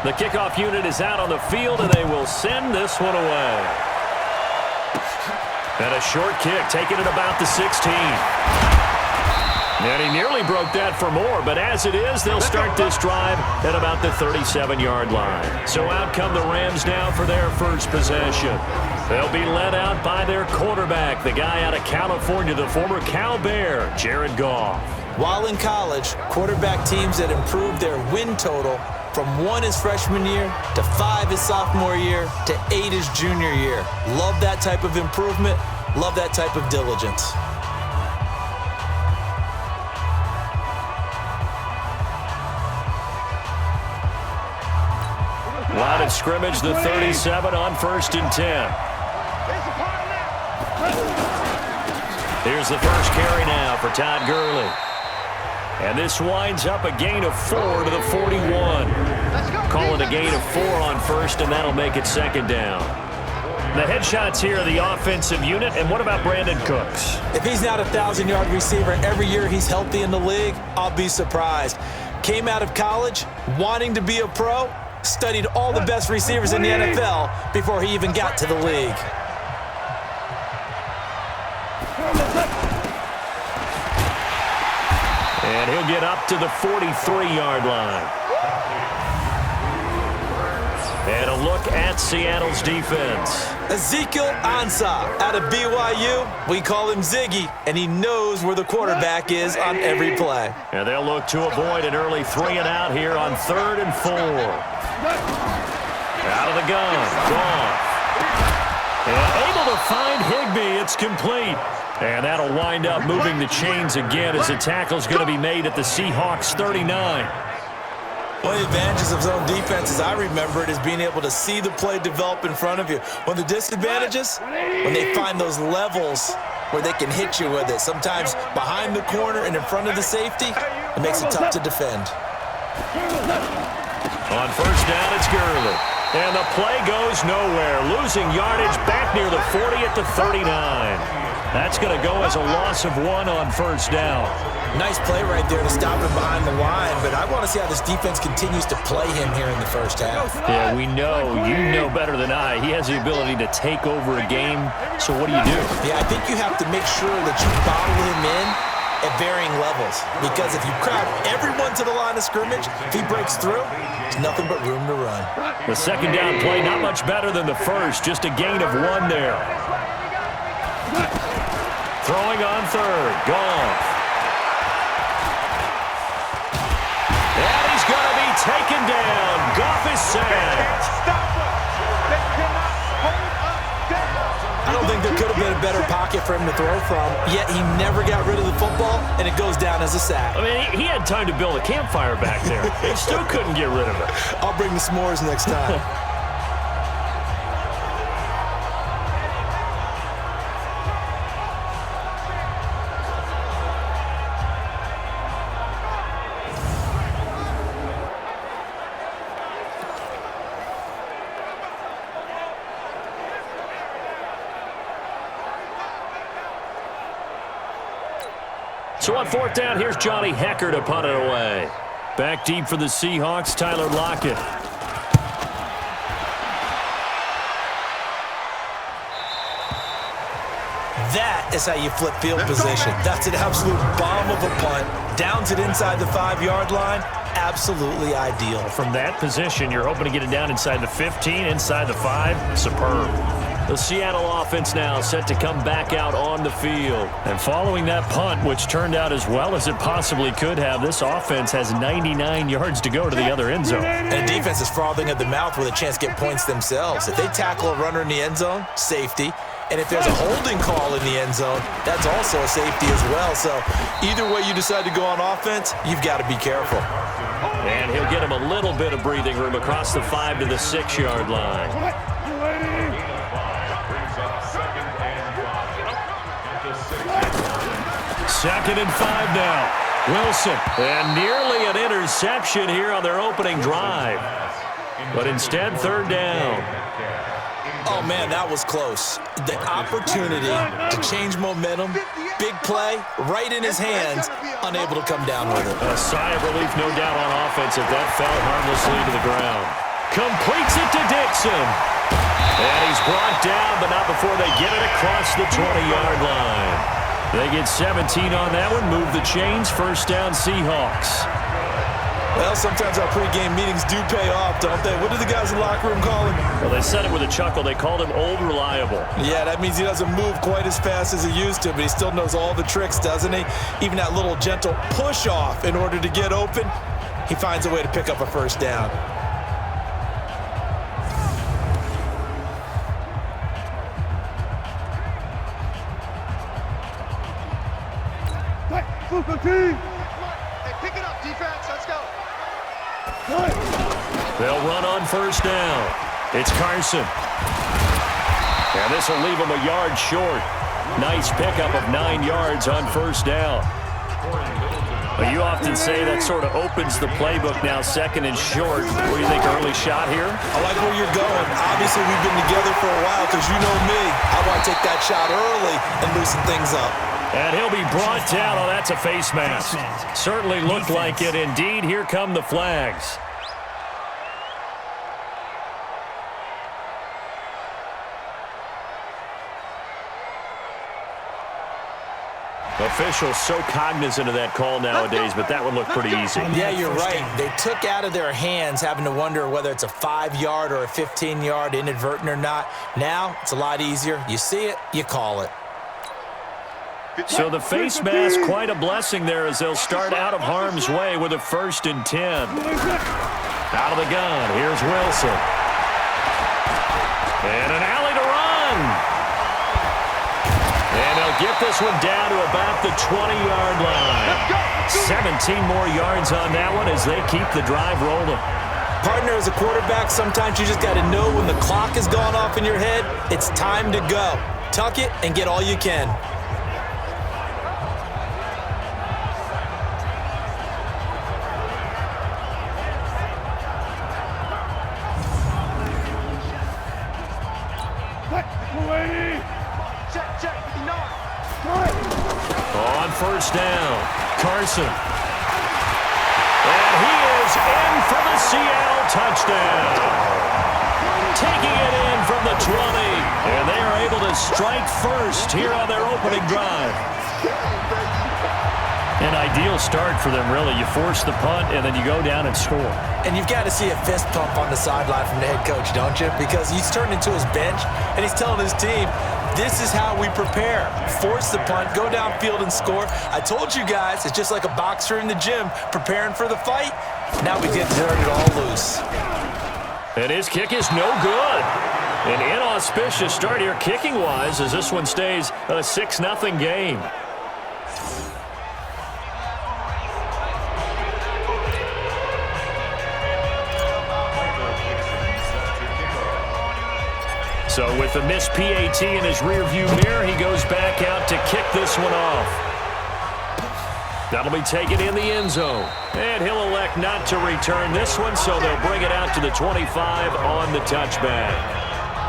The kickoff unit is out on the field, and they will send this one away. And a short kick, taking it about the 16. And he nearly broke that for more, but as it is, they'll start this drive at about the 37-yard line. So out come the Rams now for their first possession. They'll be led out by their quarterback, the guy out of California, the former Cal Bear, Jared Goff. While in college, quarterback teams that improved their win total from 1 his freshman year to 5 his sophomore year to 8 his junior year. Love that type of improvement. Love that type of diligence. Line of scrimmage, the 37 on 1st and 10. Here's the first carry now for Todd Gurley. And this winds up a gain of 4 to the 41. Call it a gain of 4 on 1st, and that'll make it 2nd down. The headshots here are the offensive unit, and what about Brandon Cooks? If he's not a 1,000-yard receiver every year he's healthy in the league, I'll be surprised. Came out of college wanting to be a pro, studied all the best receivers in the NFL before he even got to the league. And he'll get up to the 43-yard line. And a look at Seattle's defense. Ezekiel Ansah out of BYU. We call him Ziggy, and he knows where the quarterback is on every play. And they'll look to avoid an early 3-and-out here on 3rd and 4. Out of the gun. Goff. And able to find Higbee. It's complete. And that'll wind up moving the chains again as the tackle's going to be made at the Seahawks 39. One of the advantages of zone defense, as I remember it, is being able to see the play develop in front of you. One of the disadvantages, when they find those levels where they can hit you with it, sometimes behind the corner and in front of the safety, it makes it tough to defend. On 1st down, it's Gurley. And the play goes nowhere, losing yardage back near the 40 at the 39. That's going to go as a loss of 1 on 1st down. Nice play right there to stop him behind the line, but I want to see how this defense continues to play him here in the first half. Yeah, we know. You know better than I. He has the ability to take over a game, so what do you do? Yeah, I think you have to make sure that you bottle him in at varying levels, because if you crowd everyone to the line of scrimmage, if he breaks through, there's nothing but room to run. The 2nd down play, not much better than the first, just a gain of 1 there. Throwing on 3rd, Goff. And he's going to be taken down. Goff is sacked. I don't think there could have been a better pocket for him to throw from, yet he never got rid of the football, and it goes down as a sack. I mean, he had time to build a campfire back there. He still couldn't get rid of it. I'll bring the s'mores next time. So on 4th down, here's Johnny Hecker to punt it away. Back deep for the Seahawks, Tyler Lockett. That is how you flip field position. That's an absolute bomb of a punt. Downs it inside the 5-yard line. Absolutely ideal. From that position, you're hoping to get it down inside the 15, inside the 5. Superb. The Seattle offense now set to come back out on the field. And following that punt, which turned out as well as it possibly could have, this offense has 99 yards to go to the other end zone. And the defense is frothing at the mouth with a chance to get points themselves. If they tackle a runner in the end zone, safety. And if there's a holding call in the end zone, that's also a safety as well. So either way you decide to go on offense, you've got to be careful. And he'll get him a little bit of breathing room across the 5 to the 6-yard line. 2nd and 5 now. Wilson. And nearly an interception here on their opening drive. But instead, 3rd down. Oh, man, that was close. The opportunity to change momentum, big play, right in his hands, unable to come down with it. A sigh of relief, no doubt, on offense if that fell harmlessly to the ground. Completes it to Dixon. And he's brought down, but not before they get it across the 20-yard line. They get 17 on that one, move the chains, first down Seahawks. Well, sometimes our pregame meetings do pay off, don't they? What do the guys in the locker room call him? Well, they said it with a chuckle. They called him Old Reliable. Yeah, that means he doesn't move quite as fast as he used to, but he still knows all the tricks, doesn't he? Even that little gentle push-off in order to get open, he finds a way to pick up a first down. Hey, pick it up, defense. Let's go. They'll run on first down. It's Carson. And this will leave him a yard short. Nice pickup of 9 yards on first down. But you often say that sort of opens the playbook now, second and short. What do you think, early shot here? I like where you're going. Obviously, we've been together for a while because you know me. I want to take that shot early and loosen things up. And he'll be brought down. Oh, that's a face mask. Certainly looked like it. Indeed, here come the flags. Officials so cognizant of that call nowadays, but that would look pretty easy. Yeah, you're right. They took out of their hands having to wonder whether it's a 5-yard or a 15-yard, inadvertent or not. Now, it's a lot easier. You see it, you call it. So the face mask, quite a blessing there as they'll start out of harm's way with a 1st and 10. Out of the gun, here's Wilson. And an alley to run. And they'll get this one down to about the 20-yard line. 17 more yards on that one as they keep the drive rolling. Partner, as a quarterback, sometimes you just got to know when the clock has gone off in your head, it's time to go. Tuck it and get all you can. On first down, Carson. And he is in for the Seattle touchdown. Taking it in from the 20. And they are able to strike first here on their opening drive. An ideal start for them, really. You force the punt, and then you go down and score. And you've got to see a fist pump on the sideline from the head coach, don't you? Because he's turned into his bench, and he's telling his team, this is how we prepare. Force the punt, go downfield and score. I told you guys, it's just like a boxer in the gym preparing for the fight. Now we get to turn it all loose. And his kick is no good. An inauspicious start here kicking-wise as this one stays a 6-0 game. So with the missed PAT in his rearview mirror, he goes back out to kick this one off. That'll be taken in the end zone. And he'll elect not to return this one, so they'll bring it out to the 25 on the touchback.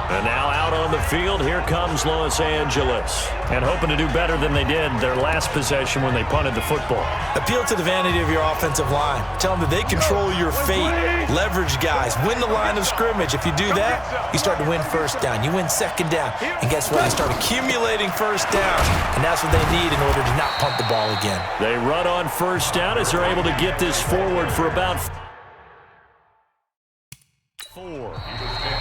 And now out on the field, here comes Los Angeles. And hoping to do better than they did their last possession when they punted the football. Appeal to the vanity of your offensive line. Tell them that they control your fate. Leverage guys. Win the line of scrimmage. If you do that, you start to win first down. You win second down. And guess what? You start accumulating first downs. And that's what they need in order to not punt the ball again. They run on first down as they're able to get this forward for about 4.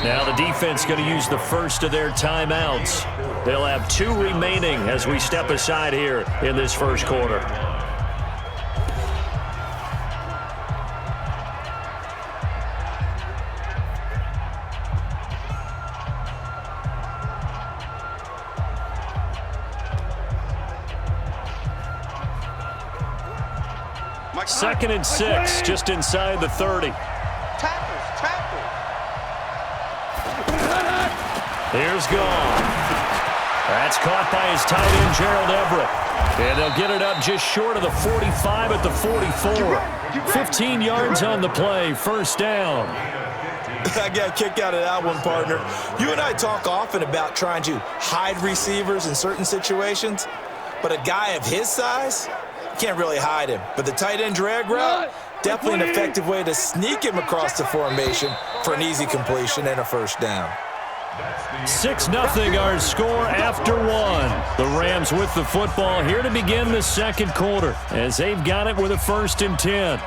Now the defense going to use the first of their timeouts. They'll have 2 remaining as we step aside here in this first quarter. Second and 6, just inside the 30. Here's gone. That's caught by his tight end, Gerald Everett. And they'll get it up just short of the 45 at the 44. 15 yards on the play, first down. I got a kick out of that one, partner. You and I talk often about trying to hide receivers in certain situations, but a guy of his size, you can't really hide him. But the tight end drag route, definitely an effective way to sneak him across the formation for an easy completion and a first down. 6-0 our score after one. The Rams with the football here to begin the second quarter as they've got it with a 1st and 10.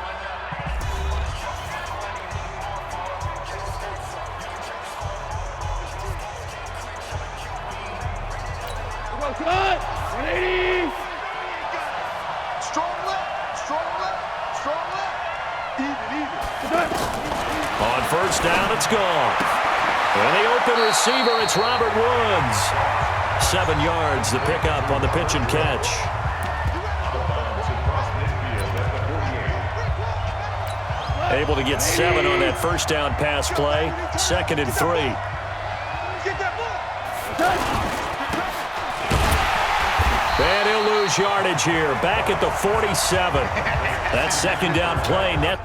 On first down, it's gone. And the open receiver, it's Robert Woods. 7 yards, the pickup on the pitch and catch. Able to get 7 on that first down pass play. 2nd and 3. And he'll lose yardage here. Back at the 47. That second down play net.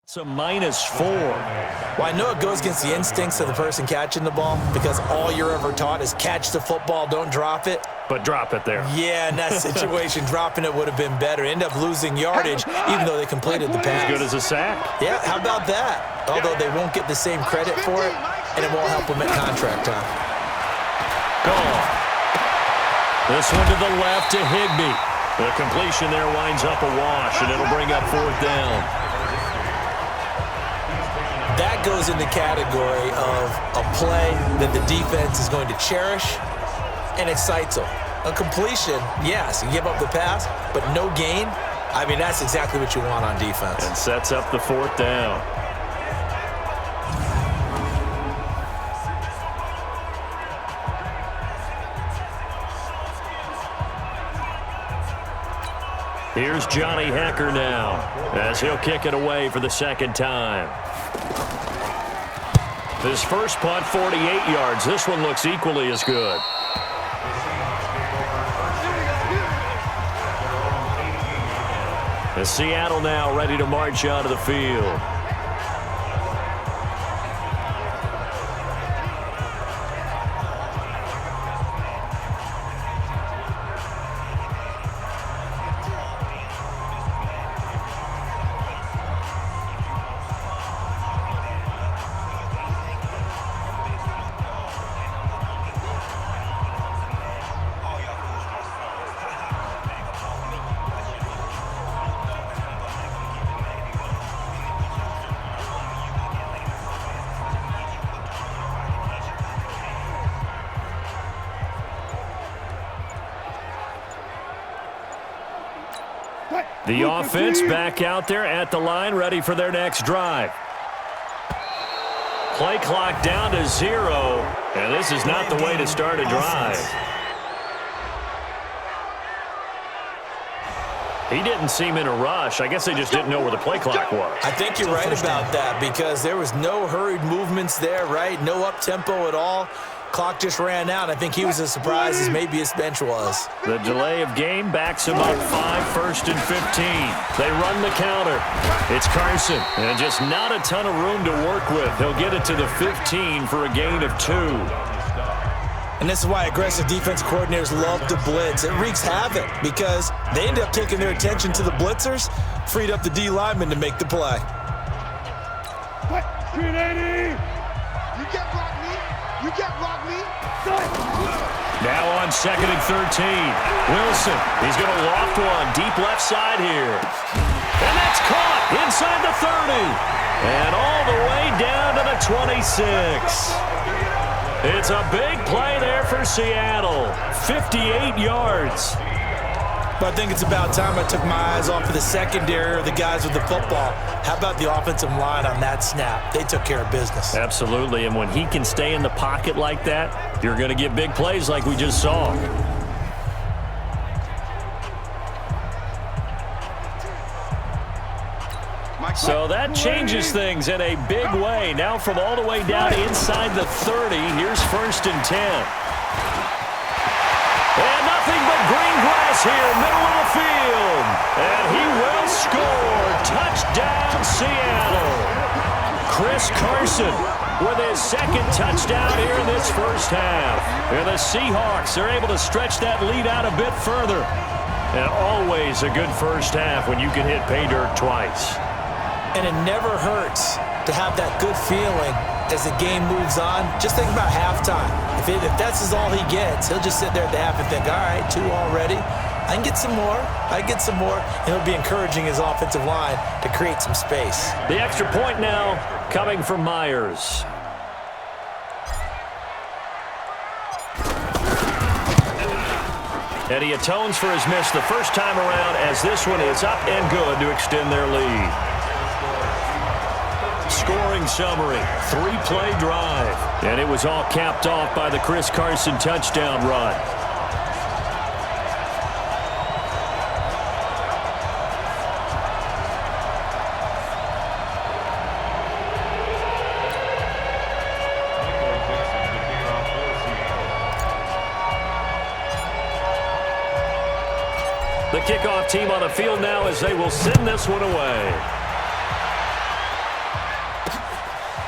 It's a -4. Well, I know it goes against the instincts of the person catching the ball because all you're ever taught is catch the football, don't drop it. But drop it there. Yeah, in that situation, dropping it would have been better. End up losing yardage, even though they completed the pass. As good as a sack. Yeah, how about that? Although they won't get the same credit for it, and it won't help them at contract time. Gone. This one to the left to Higbee. The completion there winds up a wash, and it'll bring up 4th down. That goes in the category of a play that the defense is going to cherish and excites them. A completion, yes, you give up the pass, but no gain. I mean, that's exactly what you want on defense. And sets up the 4th down. Here's Johnny Hacker now, as he'll kick it away for the 2nd time. His first punt, 48 yards. This one looks equally as good. As Seattle now ready to march onto the field. The offense back out there at the line, ready for their next drive. Play clock down to 0, and this is not the way to start a drive. He didn't seem in a rush. I guess they just didn't know where the play clock was. I think you're right about that because there was no hurried movements there, right? No up-tempo at all. Clock just ran out. I think he was as surprised as maybe his bench was. The delay of game backs him up 5, 1st and 15. They run the counter. It's Carson, and just not a ton of room to work with. He'll get it to the 15 for a gain of 2. And this is why aggressive defense coordinators love to blitz. It wreaks havoc because they end up taking their attention to the blitzers, freed up the D lineman to make the play. 380. You get block me. You get block me. Now on 2nd and 13. Wilson, he's going to loft one deep left side here. And that's caught inside the 30. And all the way down to the 26. It's a big play there for Seattle. 58 yards. But I think it's about time I took my eyes off of the secondary or the guys with the football. How about the offensive line on that snap? They took care of business. Absolutely, and when he can stay in the pocket like that, you're going to get big plays like we just saw. So that changes things in a big way. Now from all the way down inside the 30, here's 1st and 10. And nothing but green grass here, middle of the field. And he will score. Touchdown, Seattle. Chris Carson with his 2nd touchdown here in this first half. And the Seahawks are able to stretch that lead out a bit further. And always a good first half when you can hit pay dirt twice. And it never hurts to have that good feeling as the game moves on. Just think about halftime. If that's all he gets, he'll just sit there at the half and think, all right, 2 already. I can get some more. I can get some more. And he'll be encouraging his offensive line to create some space. The extra point now coming from Myers. And he atones for his miss the first time around as this one is up and good to extend their lead. Scoring summary, 3-play drive. And it was all capped off by the Chris Carson touchdown run. The kickoff team on the field now as they will send this one away.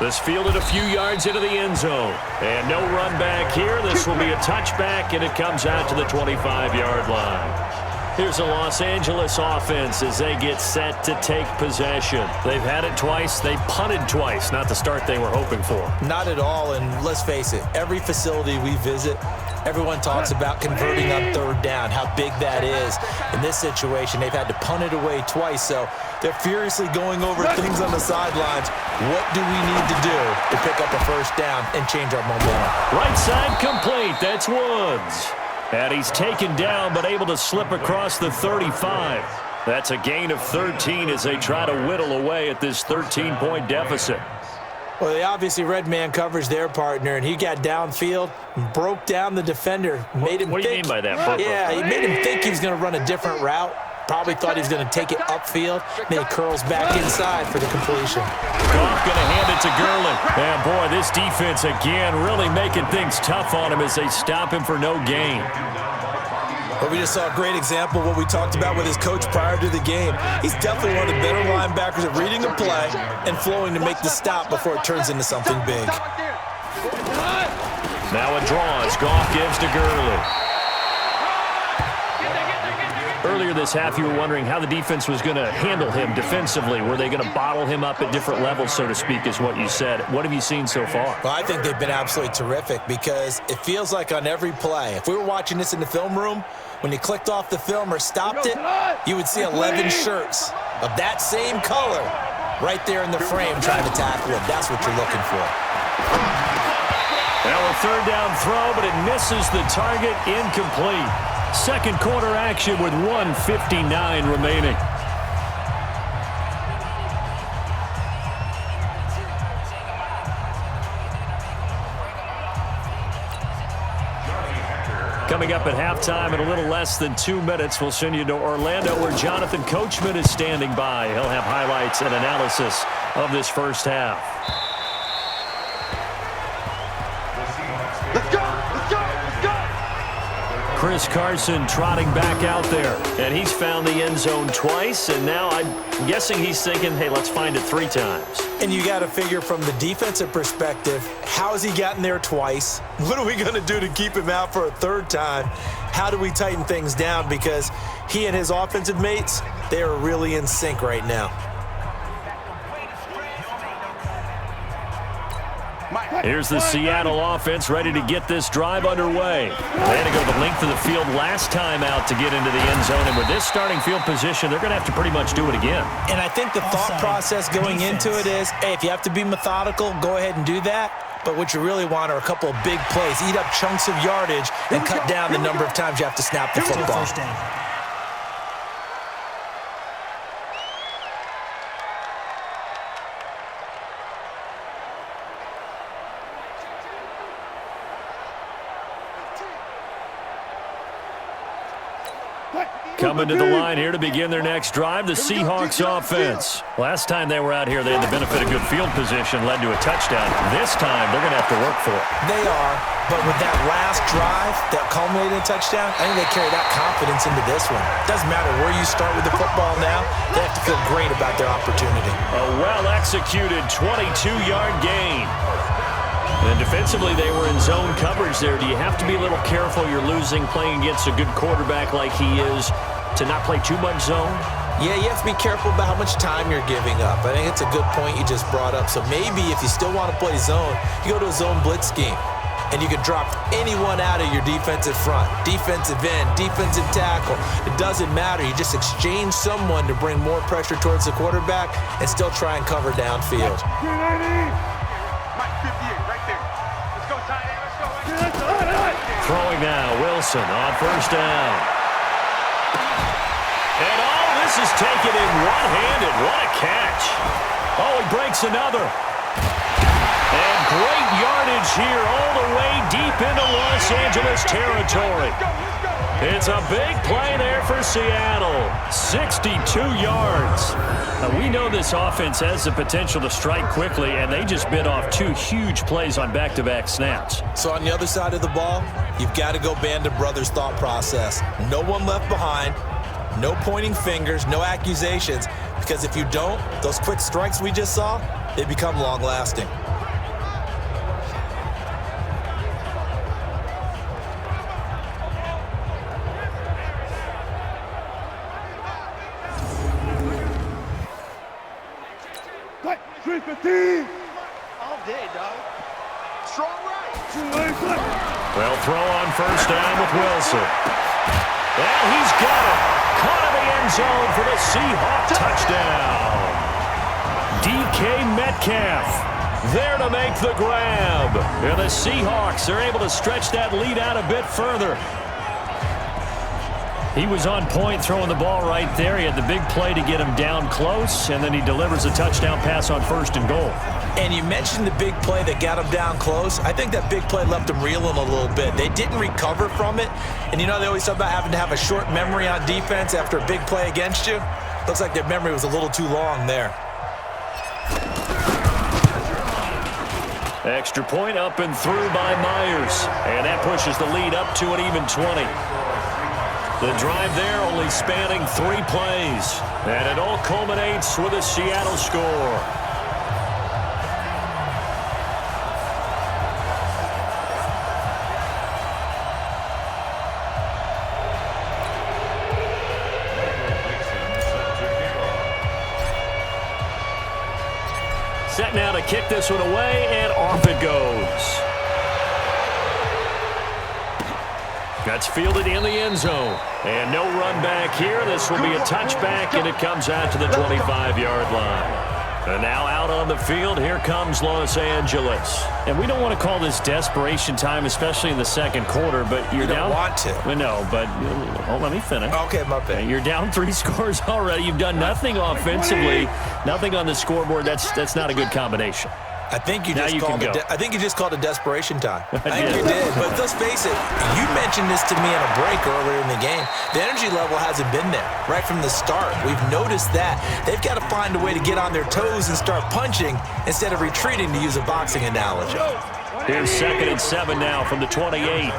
This fielded a few yards into the end zone. And no run back here. This will be a touchback, and it comes out to the 25-yard line. Here's a Los Angeles offense as they get set to take possession. They've had it twice. They punted twice. Not the start they were hoping for. Not at all, and let's face it, every facility we visit, everyone talks about converting on third down, how big that is. In this situation, they've had to punt it away twice, so they're furiously going over things on the sidelines. What do we need to do to pick up a first down and change our momentum? Right side complete. That's Woods. And he's taken down but able to slip across the 35. That's a gain of 13 as they try to whittle away at this 13-point deficit. Well, they obviously read man coverage their partner, and he got downfield and broke down the defender. Made him what do you mean by that? Yeah, he made him think he was going to run a different route. Probably thought he was going to take it upfield. Then he curls back inside for the completion. Goff going to hand it to Gurley. And, boy, this defense again really making things tough on him as they stop him for no gain. But we just saw a great example of what we talked about with his coach prior to the game. He's definitely one of the better linebackers at reading a play and flowing to make the stop before it turns into something big. Now a draw as Goff gives to Gurley. Earlier this half, you were wondering how the defense was going to handle him defensively. Were they going to bottle him up at different levels, so to speak, is what you said. What have you seen so far? Well, I think they've been absolutely terrific because it feels like on every play, if we were watching this in the film room, when you clicked off the film or stopped it, you would see 11 shirts of that same color right there in the frame trying to tackle him. That's what you're looking for. Now a third down throw, but it misses the target, incomplete. Second quarter action with 1:59 remaining. Coming up at halftime in a little less than 2 minutes, we'll send you to Orlando where Jonathan Coachman is standing by. He'll have highlights and analysis of this first half. Chris Carson trotting back out there, and he's found the end zone twice, and now I'm guessing he's thinking, hey, let's find it 3 times. And you got to figure from the defensive perspective, how has he gotten there twice? What are we going to do to keep him out for a third time? How do we tighten things down? Because he and his offensive mates, they are really in sync right now. Here's the Seattle offense ready to get this drive underway. They had to go the length of the field last time out to get into the end zone, and with this starting field position, they're going to have to pretty much do it again. And I think the thought process going into it is, hey, if you have to be methodical, go ahead and do that. But what you really want are a couple of big plays, eat up chunks of yardage, and cut down the number of times you have to snap the football. Coming to the line here to begin their next drive, the Seahawks offense. Last time they were out here, they had the benefit of good field position, led to a touchdown. This time, they're going to have to work for it. They are, but with that last drive that culminated in a touchdown, I think they carry that confidence into this one. Doesn't matter where you start with the football now, they have to feel great about their opportunity. A well-executed 22-yard gain. And defensively, they were in zone coverage there. Do you have to be a little careful? You're losing, playing against a good quarterback like he is, to not play too much zone? Yeah, you have to be careful about how much time you're giving up. I think it's a good point you just brought up. So maybe if you still want to play zone, you go to a zone blitz scheme. And you can drop anyone out of your defensive front, defensive end, defensive tackle. It doesn't matter. You just exchange someone to bring more pressure towards the quarterback and still try and cover downfield. Throwing now, Wilson on first down. And this is taken in one-handed. What a catch. Oh, he breaks another. And great yardage here all the way deep into Los Angeles territory. It's a big play there for Seattle. 62 yards. Now, we know this offense has the potential to strike quickly, and they just bit off 2 huge plays on back-to-back snaps. So on the other side of the ball, you've got to go Band of Brothers thought process. No one left behind, no pointing fingers, no accusations, because if you don't, those quick strikes we just saw, they become long-lasting. 315. All day, dog. Strong right. Well, throw on first down with Wilson. And he's got it. Caught in the end zone for the Seahawks touchdown. DK Metcalf there to make the grab. And the Seahawks are able to stretch that lead out a bit further. He was on point throwing the ball right there. He had the big play to get him down close, and then he delivers a touchdown pass on first and goal. And you mentioned the big play that got him down close. I think that big play left him reeling a little bit. They didn't recover from it. And you know they always talk about having to have a short memory on defense after a big play against you. Looks like their memory was a little too long there. Extra point up and through by Myers. And that pushes the lead up to an even 20. The drive there only spanning 3 plays. And it all culminates with a Seattle score. Set now to kick this one away, and off it goes. That's fielded in the end zone. And no run back here. This will be a touchback, and it comes out to the 25-yard line. And now out on the field, here comes Los Angeles. And we don't want to call this desperation time, especially in the second quarter, but you're down. You don't want to. No, but let me finish. Okay, my bad. You're down 3 scores already. You've done nothing offensively, nothing on the scoreboard. That's not a good combination. I think you just called it desperation time. I think you did. But let's face it, you mentioned this to me in a break earlier in the game. The energy level hasn't been there right from the start. We've noticed that. They've got to find a way to get on their toes and start punching instead of retreating, to use a boxing analogy. Here's 2nd and 7 now from the 28.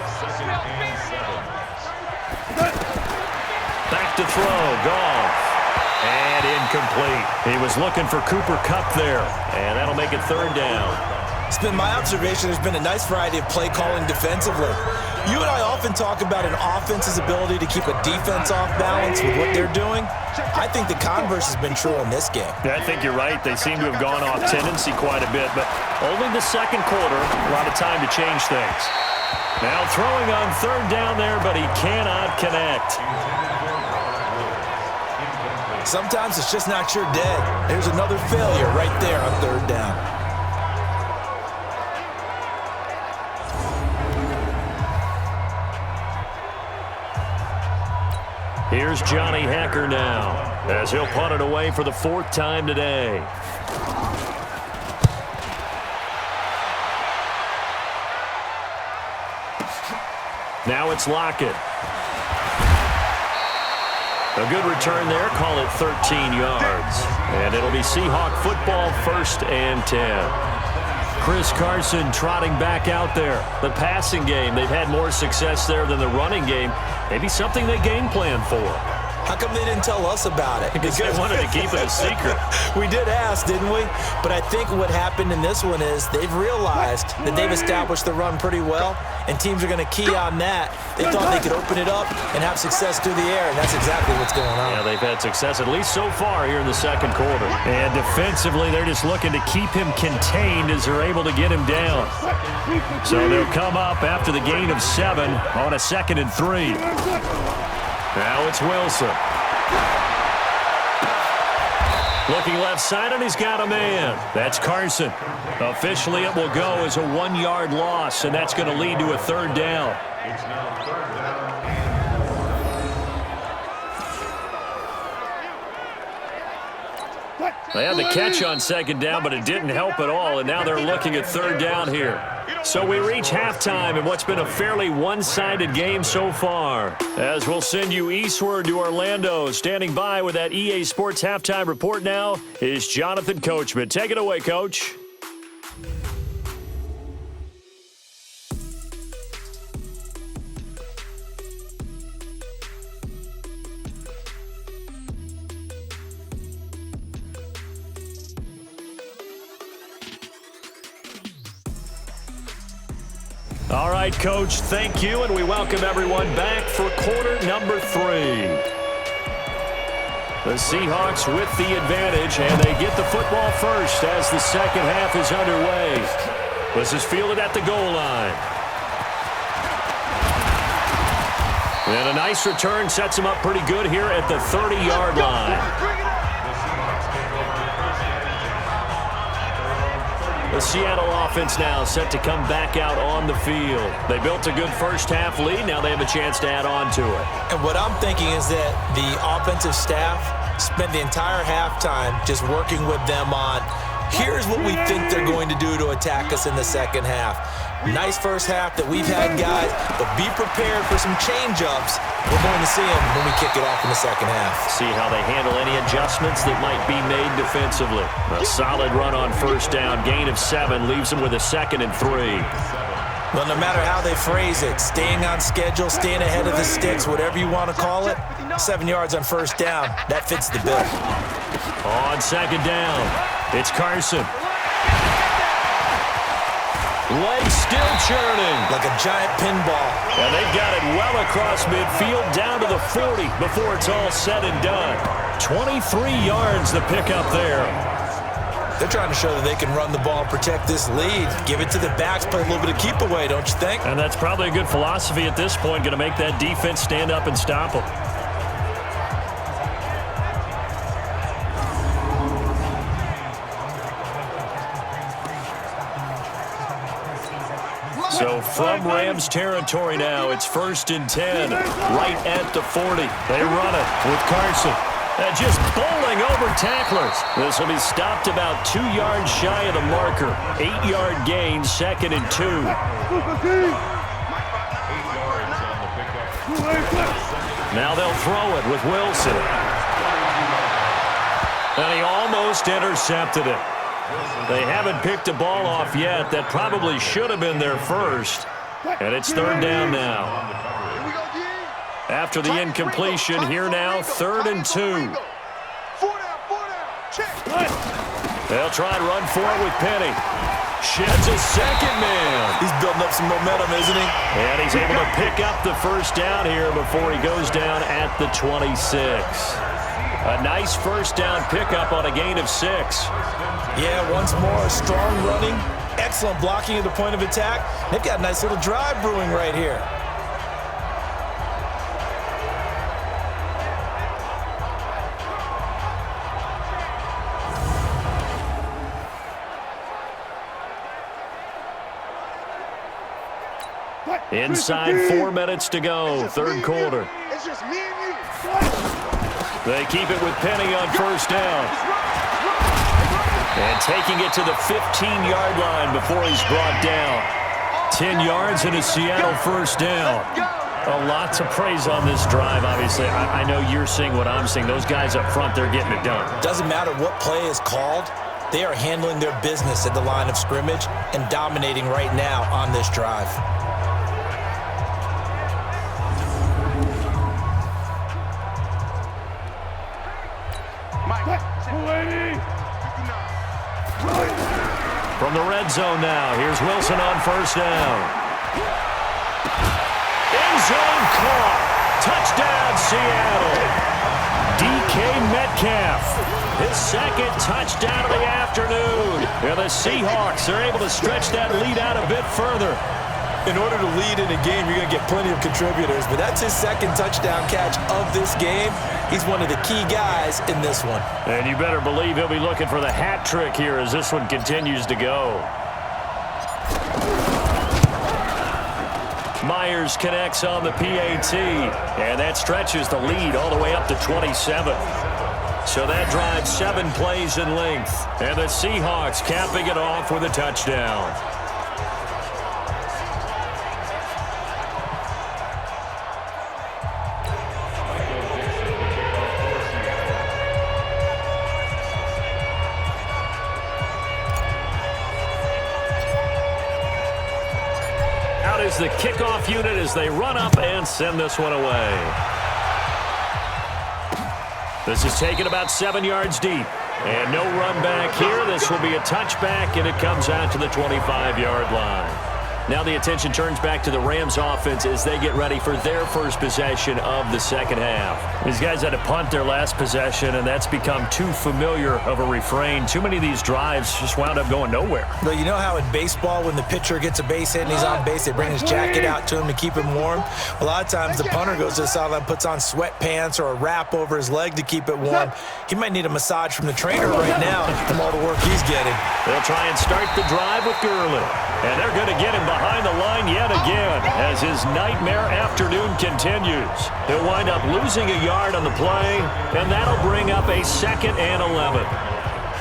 Back to throw. Goff. And incomplete. He was looking for Cooper Kupp there, and that'll make it 3rd down. It's been my observation there's been a nice variety of play calling defensively. You and I often talk about an offense's ability to keep a defense off balance with what they're doing. I think the converse has been true in this game. Yeah, I think you're right. They seem to have gone off tendency quite a bit, but only the second quarter, a lot of time to change things. Now throwing on 3rd down there, but he cannot connect. Sometimes it's just not your day. There's another failure right there on 3rd down. Here's Johnny Hacker now, as he'll punt it away for the 4th time today. Now it's Lockett. A good return there, call it 13 yards. And it'll be Seahawk football, 1st and 10. Chris Carson trotting back out there. The passing game, they've had more success there than the running game. Maybe something they game plan for. How come they didn't tell us about it? Because they wanted to keep it a secret. We did ask, didn't we? But I think what happened in this one is they've realized that they've established the run pretty well, and teams are going to key on that. They thought they could open it up and have success through the air, and that's exactly what's going on. Yeah, they've had success, at least so far, here in the second quarter. And defensively, they're just looking to keep him contained as they're able to get him down. So they'll come up after the gain of 7 on a 2nd and 3. Now it's Wilson. Looking left side, and he's got a man. That's Carson. Officially, it will go as a 1-yard loss, and that's going to lead to a 3rd down. They had the catch on 2nd down, but it didn't help at all, and now they're looking at 3rd down here. So we reach halftime in what's been a fairly one-sided game so far. As we'll send you eastward to Orlando. Standing by with that EA Sports halftime report now is Jonathan Coachman. Take it away, Coach. All right, Coach, thank you, and we welcome everyone back for quarter number 3. The Seahawks with the advantage, and they get the football first as the second half is underway. This is fielded at the goal line. And a nice return sets him up pretty good here at the 30-yard line. The Seattle offense now set to come back out on the field. They built a good first-half lead. Now they have a chance to add on to it. And what I'm thinking is that the offensive staff spent the entire halftime just working with them on, here's what we think they're going to do to attack us in the second half. Nice first half that we've had, guys, but be prepared for some change-ups. We're going to see them when we kick it off in the second half. See how they handle any adjustments that might be made defensively. A solid run on first down. Gain of 7 leaves them with a 2nd and 3. Well, no matter how they phrase it, staying on schedule, staying ahead of the sticks, whatever you want to call it, 7 yards on first down, that fits the bill. On second down, it's Carson. Legs still churning. Like a giant pinball. And they've got it well across midfield down to the 40 before it's all said and done. 23 yards the pickup there. They're trying to show that they can run the ball, protect this lead, give it to the backs, play a little bit of keep away, don't you think? And that's probably a good philosophy at this point, going to make that defense stand up and stop them. So from Rams territory now, it's 1st and 10, right at the 40. They run it with Carson. Just bowling over tacklers. This will be stopped about 2 yards shy of the marker. 8-yard gain, 2nd and 2. Now they'll throw it with Wilson. And he almost intercepted it. They haven't picked a ball off yet. That probably should have been their first. And it's 3rd down now. After the incompletion, here now, 3rd and 2. They'll try and run for it with Penny. Sheds a second man. He's building up some momentum, isn't he? And he's able to pick up the first down here before he goes down at the 26. A nice first down pickup on a gain of 6. Yeah, once more, strong running, excellent blocking at the point of attack. They've got a nice little drive brewing right here. Inside 4 minutes to go, 3rd quarter. It's just me and you. They keep it with Penny on first down. And taking it to the 15-yard line before he's brought down. 10 yards and a Seattle first down. A lot to praise on this drive, obviously. I know you're seeing what I'm seeing. Those guys up front, they're getting it done. Doesn't matter what play is called. They are handling their business at the line of scrimmage and dominating right now on this drive. From the red zone now, here's Wilson on first down. End zone caught. Touchdown, Seattle. DK Metcalf, his 2nd touchdown of the afternoon. And the Seahawks are able to stretch that lead out a bit further. In order to lead in a game, you're going to get plenty of contributors, but that's his 2nd touchdown catch of this game. He's one of the key guys in this one. And you better believe he'll be looking for the hat trick here as this one continues to go. Myers connects on the PAT, and that stretches the lead all the way up to 27. So that drives 7 plays in length, and the Seahawks capping it off with a touchdown. Is the kickoff unit as they run up and send this one away. This is taken about 7 yards deep. And no run back here. This will be a touchback, and it comes out to the 25-yard line. Now the attention turns back to the Rams offense as they get ready for their first possession of the second half. These guys had to punt their last possession, and that's become too familiar of a refrain. Too many of these drives just wound up going nowhere. But you know how in baseball when the pitcher gets a base hit and he's on base, they bring his jacket out to him to keep him warm? A lot of times the punter goes to the sideline, puts on sweatpants or a wrap over his leg to keep it warm. He might need a massage from the trainer right now from all the work he's getting. They'll try and start the drive with Gurley. And they're going to get him behind the line yet again as his nightmare afternoon continues. He'll wind up losing a yard on the play, and that'll bring up a 2nd and 11.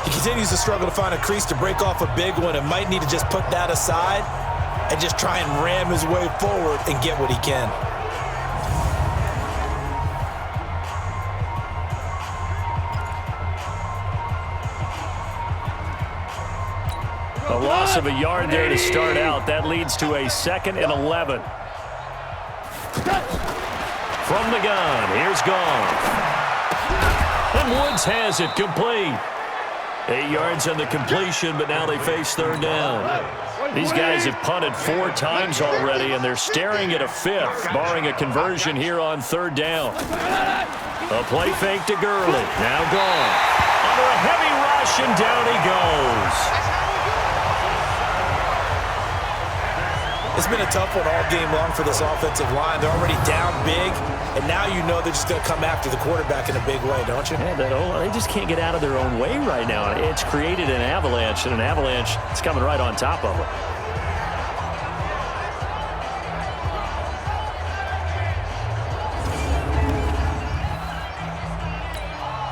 He continues to struggle to find a crease to break off a big one and might need to just put that aside and just try and ram his way forward and get what he can. A loss of a yard there to start out. That leads to a 2nd and 11. From the gun, here's Goff. And Woods has it complete. 8 yards on the completion, but now they face 3rd down. These guys have punted 4 times already, and they're staring at a 5th, barring a conversion here on 3rd down. A play fake to Gurley. Now Goff. Under a heavy rush, and down he goes. It's been a tough one all game long for this offensive line. They're already down big, and now you know they're just going to come after the quarterback in a big way, don't you? Yeah, they just can't get out of their own way right now. It's created an avalanche, and an avalanche is coming right on top of them.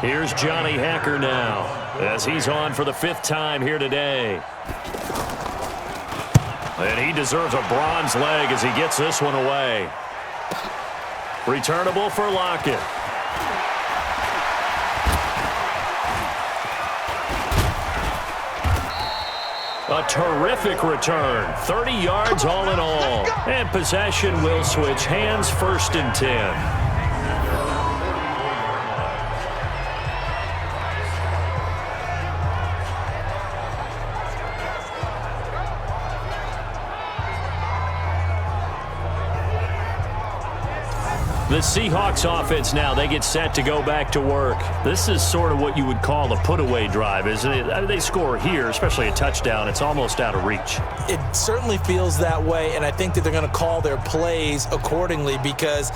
Here's Johnny Hacker now as he's on for the 5th time here today. And he deserves a bronze leg as he gets this one away. Returnable for Lockett. A terrific return. 30 yards all in all. And possession will switch hands, 1st and 10. The Seahawks offense now, they get set to go back to work. This is sort of what you would call a put-away drive, isn't it? They score here, especially a touchdown. It's almost out of reach. It certainly feels that way, and I think that they're going to call their plays accordingly because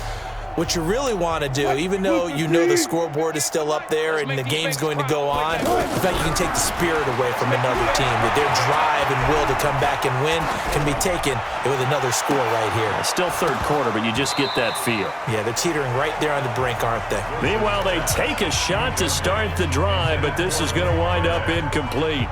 what you really want to do, even though you know the scoreboard is still up there and the game's going to go on, in fact, you can take the spirit away from another team. That their drive and will to come back and win can be taken with another score right here. It's still 3rd quarter, but you just get that feel. Yeah, they're teetering right there on the brink, aren't they? Meanwhile, they take a shot to start the drive, but this is going to wind up incomplete.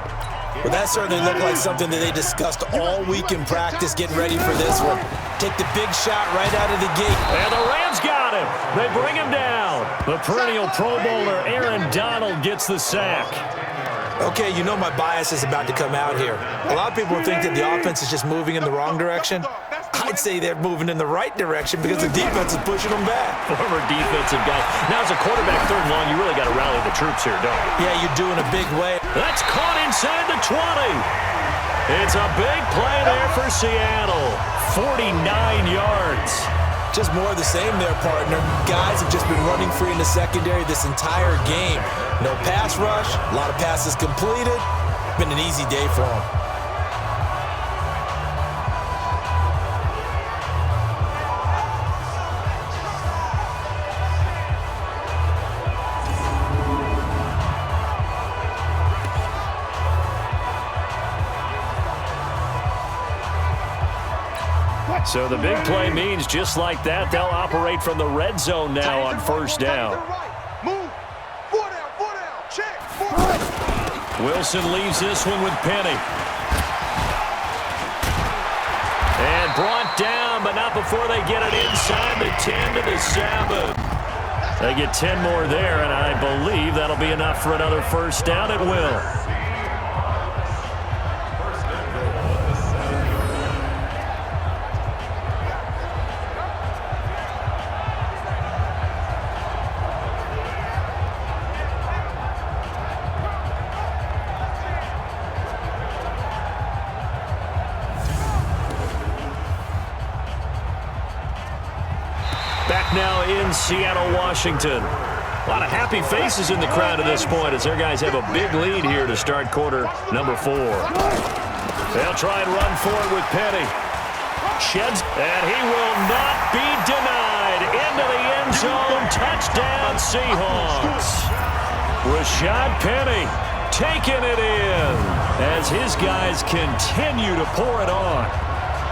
Well, that certainly looked like something that they discussed all week in practice, getting ready for this one. Take the big shot right out of the gate. And the Rams got him. They bring him down. The perennial Pro Bowler Aaron Donald gets the sack. Okay, you know my bias is about to come out here. A lot of people think that the offense is just moving in the wrong direction. I'd say they're moving in the right direction because the defense is pushing them back. Former defensive guy. Now, as a quarterback 3rd and long, you really got to rally the troops here, don't you? Yeah, you do in a big way. That's caught inside the 20. It's a big play there for Seattle. 49 yards. Just more of the same there, partner. Guys have just been running free in the secondary this entire game. No pass rush, a lot of passes completed. Been an easy day for them. So the big play means just like that, they'll operate from the red zone now on 1st down. Move. 4 down. Check. 4 right. Wilson leaves this one with Penny. And brought down, but not before they get it inside the 10 to the 7. They get 10 more there, and I believe that'll be enough for another 1st down. It will. now in Seattle, Washington. A lot of happy faces in the crowd at this point as their guys have a big lead here to start quarter number 4. They'll try and run for it with Penny. Sheds, and he will not be denied. Into the end zone. Touchdown, Seahawks. Rashad Penny taking it in as his guys continue to pour it on.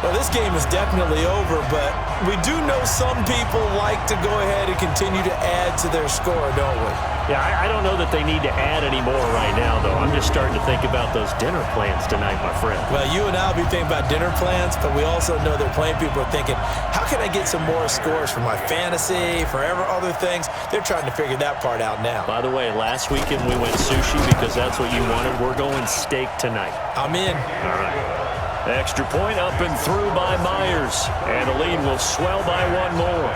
Well, this game is definitely over, but we do know some people like to go ahead and continue to add to their score, don't we? Yeah, I don't know that they need to add any more right now, though. I'm just starting to think about those dinner plans tonight, my friend. Well, you and I will be thinking about dinner plans, but we also know that playing people are thinking, how can I get some more scores for my fantasy, for other things? They're trying to figure that part out now. By the way, last weekend we went sushi because that's what you wanted. We're going steak tonight. I'm in. All right. Extra point up and through by Myers. And the lead will swell by one more.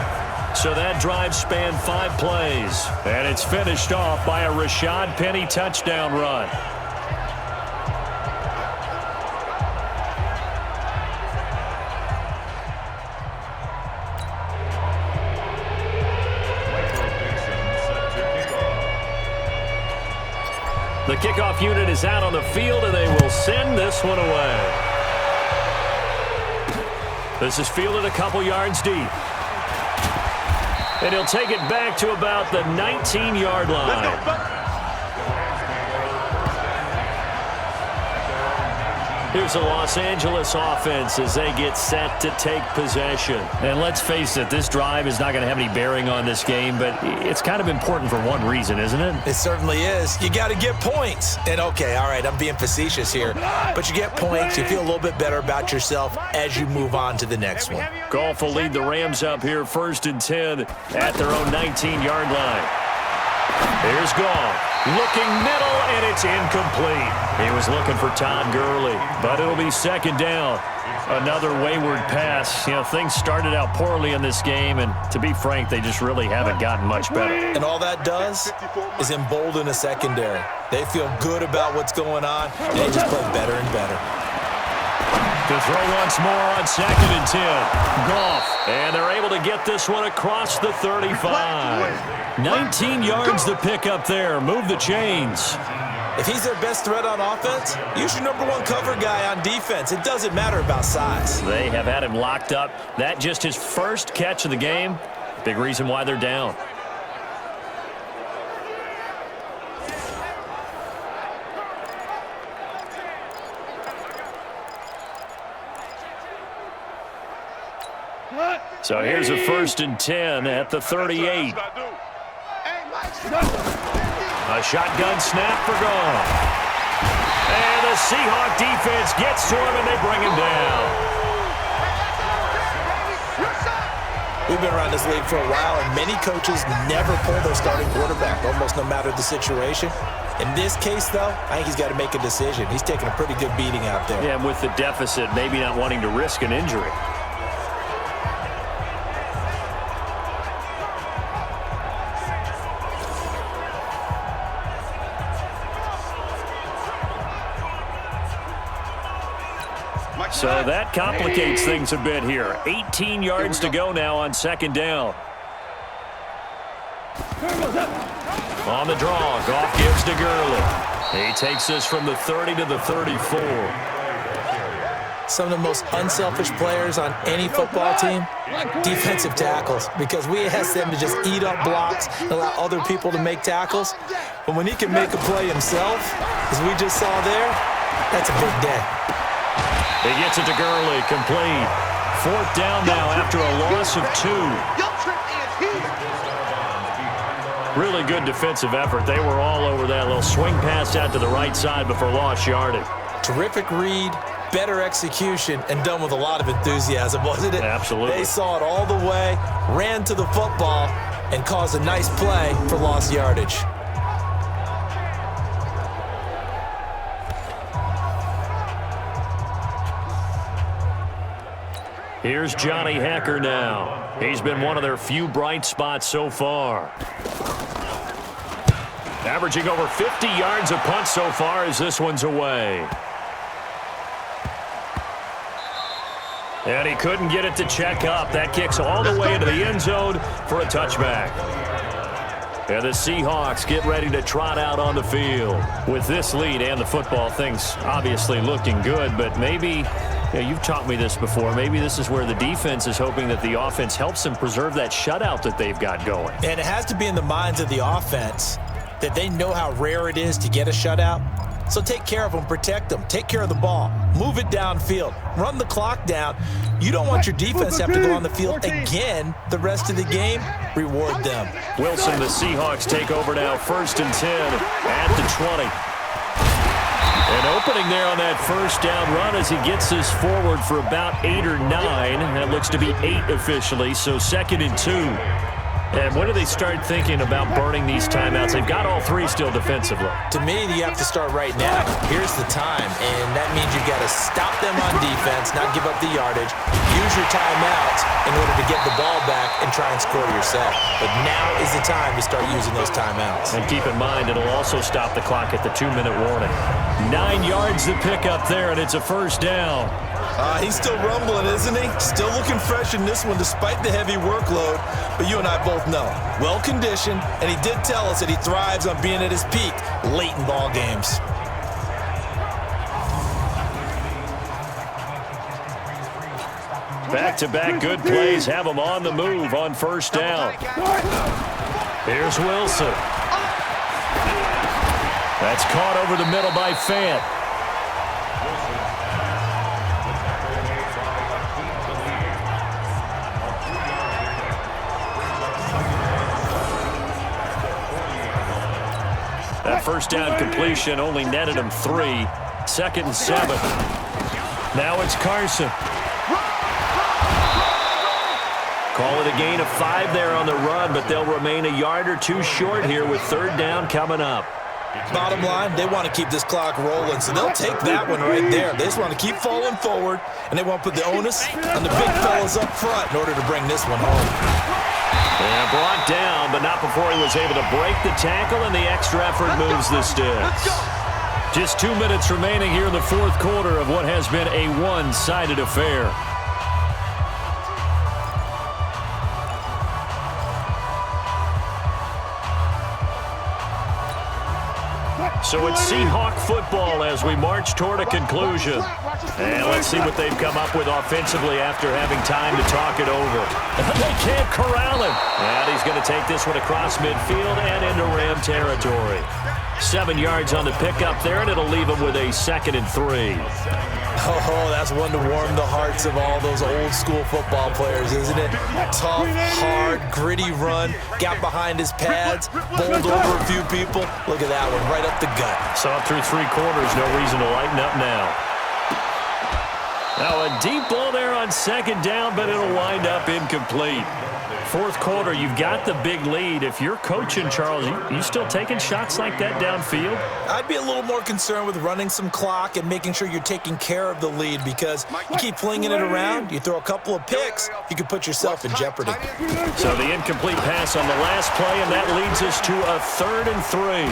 So that drive spanned 5 plays. And it's finished off by a Rashad Penny touchdown run. The kickoff unit is out on the field, and they will send this one away. This is fielded a couple yards deep. And he'll take it back to about the 19-yard line. Here's the Los Angeles offense as they get set to take possession. And let's face it, this drive is not going to have any bearing on this game, but it's kind of important for one reason, isn't it? It certainly is. You got to get points. And, okay, all right, I'm being facetious here, but you get points. You feel a little bit better about yourself as you move on to the next one. Goff will lead the Rams up here 1st and 10 at their own 19-yard line. Here's Goff. Looking middle, and it's incomplete. He was looking for Todd Gurley, but it'll be 2nd down. Another wayward pass. You know, things started out poorly in this game, and to be frank, they just really haven't gotten much better. And all that does is embolden a secondary. They feel good about what's going on, and they just play better and better. To throw once more on 2nd and 10. Goff. And they're able to get this one across the 35. 19 yards to pick up there. Move the chains. If he's their best threat on offense, use your #1 cover guy on defense. It doesn't matter about size. They have had him locked up. That just his first catch of the game. Big reason why they're down. So here's a 1st and 10 at the 38. A shotgun snap for Goff. And the Seahawks defense gets to him, and they bring him down. We've been around this league for a while, and many coaches never pull their starting quarterback, almost no matter the situation. In this case, though, I think he's got to make a decision. He's taking a pretty good beating out there. Yeah, with the deficit, maybe not wanting to risk an injury. So that complicates things a bit here. 18 yards to go now on 2nd down. On the draw, Goff gives to Gurley. He takes this from the 30 to the 34. Some of the most unselfish players on any football team, defensive tackles, because we ask them to just eat up blocks and allow other people to make tackles. But when he can make a play himself, as we just saw there, that's a big day. He gets it to Gurley, complete. 4th down now after a loss of 2. Really good defensive effort. They were all over that little swing pass out to the right side before lost yardage. Terrific read, better execution, and done with a lot of enthusiasm, wasn't it? Absolutely. They saw it all the way, ran to the football, and caused a nice play for lost yardage. Here's Johnny Hecker now. He's been one of their few bright spots so far. Averaging over 50 yards a punt so far as this one's away. And he couldn't get it to check up. That kicks all the way into the end zone for a touchback. And the Seahawks get ready to trot out on the field. With this lead and the football, things obviously looking good, but maybe, you've taught me this before, maybe this is where the defense is hoping that the offense helps them preserve that shutout that they've got going. And it has to be in the minds of the offense that they know how rare it is to get a shutout. So take care of them, protect them, take care of the ball, move it downfield, run the clock down. You don't want your defense to have to go on the field again the rest of the game. Reward them. Wilson, the Seahawks take over now, 1st and 10 at the 20. An opening there on that first down run as he gets this forward for about 8 or 9. That looks to be 8 officially, so 2nd and 2. And when do they start thinking about burning these timeouts? They've got all 3 still defensively. To me, you have to start right now. Here's the time, and that means you've got to stop them on defense, not give up the yardage, use your timeouts in order to get the ball back and try and score yourself. But now is the time to start using those timeouts. And keep in mind, it'll also stop the clock at the 2-minute warning. 9 yards to pick up there, and it's a first down. He's still rumbling, isn't he? Still looking fresh in this one despite the heavy workload. But you and I both know, well-conditioned, and he did tell us that he thrives on being at his peak late in ball games. Back-to-back good plays have him on the move on first down. Here's Wilson. That's caught over the middle by Fant. That first down completion only netted him 3. 2nd and 7. Now it's Carson. Call it a gain of 5 there on the run, but they'll remain a yard or 2 short here with 3rd down coming up. Bottom line, they want to keep this clock rolling, so they'll take that one right there. They just want to keep falling forward, and they want to put the onus on the big fellas up front in order to bring this one home. And brought down, but not before he was able to break the tackle, and the extra effort moves the sticks. Just 2 minutes remaining here in the 4th quarter of what has been a one-sided affair. So it's Seahawk football as we march toward a conclusion. And let's see what they've come up with offensively after having time to talk it over. They can't corral him. And he's going to take this one across midfield and into Ram territory. 7 yards on the pickup there, and it'll leave him with a 2nd and 3. Oh, that's one to warm the hearts of all those old-school football players, isn't it? Tough, hard, gritty run, got behind his pads, bowled over a few people. Look at that one, right up the gut. Saw it through 3 quarters, no reason to lighten up now. Now a deep ball there on 2nd down, but it'll wind up incomplete. 4th quarter, you've got the big lead. If you're coaching, Charles, you still taking shots like that downfield? I'd be a little more concerned with running some clock and making sure you're taking care of the lead, because you keep flinging it around, you throw a couple of picks, you could put yourself in jeopardy. So the incomplete pass on the last play, and that leads us to a 3rd and 3.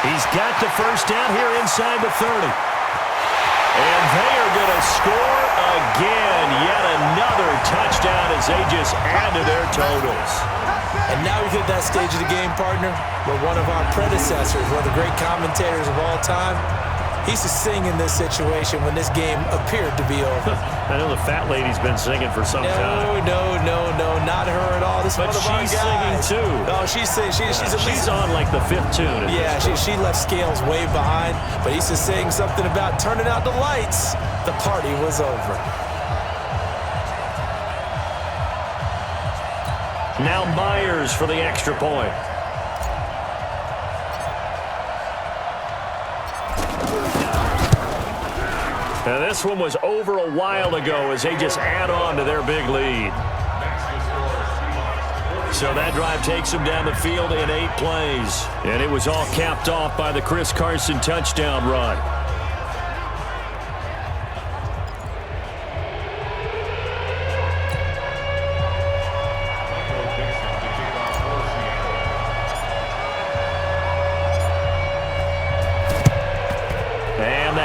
He's got the first down here inside the 30. And they are going to score again. Yet another touchdown as they just add to their totals. And now we've hit that stage of the game, partner, where one of our predecessors, one of the great commentators of all time, he used to sing in this situation when this game appeared to be over. I know the fat lady's been singing for some time. No, not her at all. This but she's singing too. Oh, she's on like the 5th tune. Yeah, she left Scales way behind, but he's just saying something about turning out the lights. The party was over. Now Myers for the extra point. Now this one was over a while ago as they just add on to their big lead. So that drive takes them down the field in 8 plays. And it was all capped off by the Chris Carson touchdown run.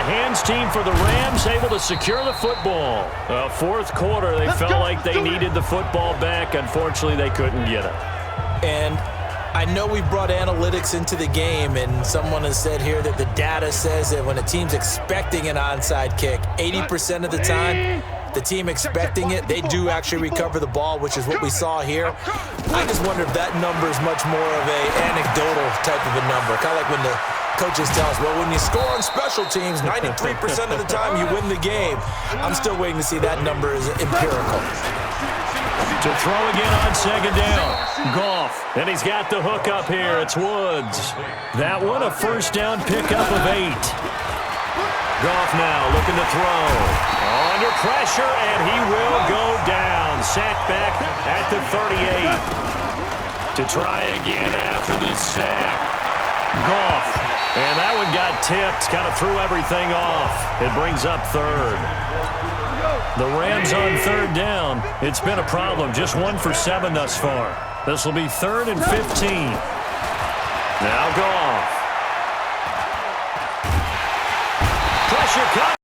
hands team for the Rams able to secure the football. Fourth quarter, they felt like they needed the football back. Unfortunately, they couldn't get it. And I know we brought analytics into the game, and someone has said here that the data says that when a team's expecting an onside kick, 80% of the time, the team expecting it, they do actually recover the ball, which is what we saw here. I just wonder if that number is much more of an anecdotal type of a number, kind of like when the coaches tell us, well, when you score on special teams, 93% of the time you win the game. I'm still waiting to see that number is empirical. To throw again on second down. Goff, and he's got the hook up here. It's Woods. That one, a first down pickup of 8. Goff now looking to throw. Under pressure, and he will go down. Sacked back at the 38. To try again after the sack. Goff, and that one got tipped. Kind of threw everything off. It brings up third. The Rams on third down. It's been a problem. Just 1 for 7 thus far. This will be 3rd and 15. Now Goff. Pressure cut.